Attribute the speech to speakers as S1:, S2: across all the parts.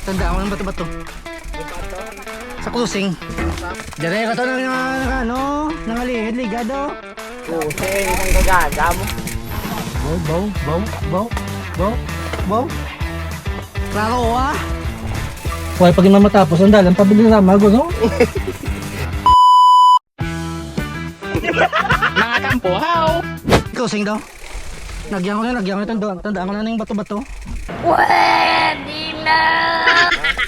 S1: Tandaan ko ng bato-bato. Sa closing. Dire ka to ng ano, nangalihid, ligado.
S2: Kusing, isang gagaga mo.
S1: Bow. Klaro ah.
S3: Huwag pag matapos ang dalang pabili na mago, no?
S2: Mga tampuhaw.
S1: Closing daw. Nagyan ko na. Tandaan ko na ng bato-bato.
S4: Pwede na!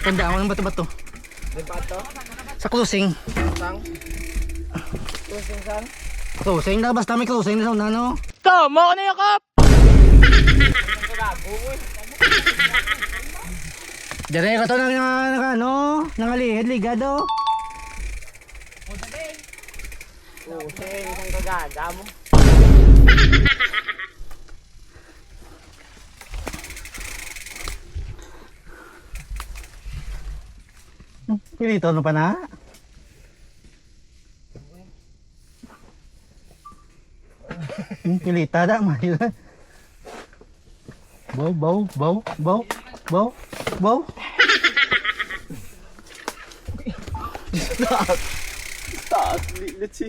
S1: Tandaan ko ng bato-bato.
S2: Bato?
S1: Sa closing.
S2: Sang? Kusing sang?
S1: Closing na, basta may closing na sa ano.
S2: Tama ko na yakap!
S1: Dire ka to ng ano, nangalihid, ligado.
S2: Kusing, isang gagaga mo.
S1: Pilito ano pa na? Pilita da, mahal. Bow.
S2: Taas, lilit si.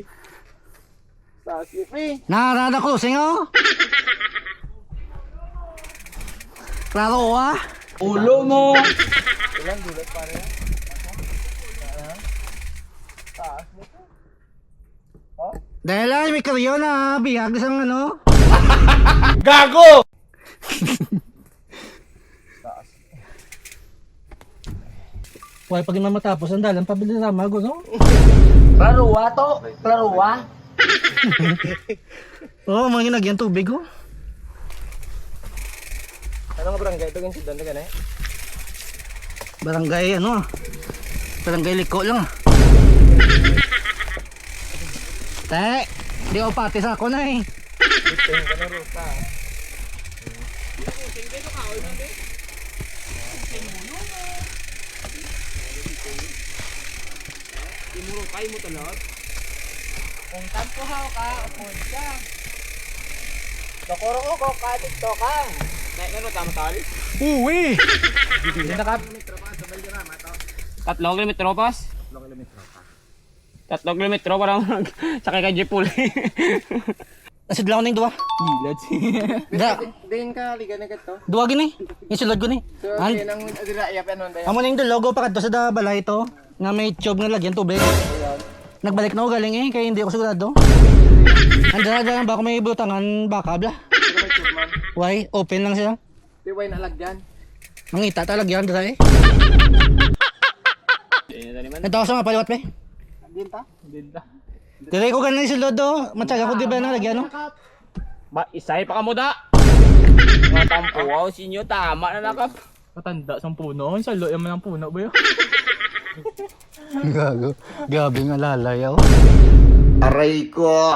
S2: Taas, lilit.
S1: Narada closing oh. Klaro ah.
S2: Ulo mo!
S1: Dahil ay may karyo na bihag isang ano.
S2: Gago!
S3: Huwag pag matapos ang dalang pabili na mago, no?
S2: Klaruwa to! Klaruwa!
S1: Oo, mga ginagyan tubig oh.
S2: Ano nga barangay ito? Ganyan doon na ganyan?
S1: Barangay ano ah. Barangay Liko lang ah. Te, di ako pati sa ako na eh.
S2: Bitin ka na ruta. Timurukay mo talot? Kung tampuhaw ka, upod ka. Dokoro ko ka dito ka. Meron tama tali?
S1: Uwi!
S2: Hindi na ka. 3 kilometro pas? 3 kilometro parang sakay ka jeepul.
S1: Nasid lang ako ng duwa.
S2: Gilad
S1: Da,
S2: din ka liga na gato.
S1: duwa gini. Isulod ko ni.
S2: So,
S1: An-
S2: yun ang adira iya pa noon tayo.
S1: Amo ning logo pa kadto sa da balay ito nga may tube nga lagyan tubig. Nagbalik na ako galing eh kaya hindi ako sigurado. Andra ba ako may butangan baka bla. Why? Open lang siya.
S2: Piway na lagyan.
S1: Mangita talagyan dra eh. Ito ako sa mga paliwat pe.
S2: Dinta? Dinta.
S1: Dire ko ganin si Lodo. Matyaga ko di ba na lagyan no?
S2: Ba isay pa ka mo da. Mga tampuaw sinyo tama na nakap.
S3: Matanda sa puno. Sa lo yaman ang puno ba yun?
S1: Gago. Gabi nga lalayaw.
S2: Aray ko.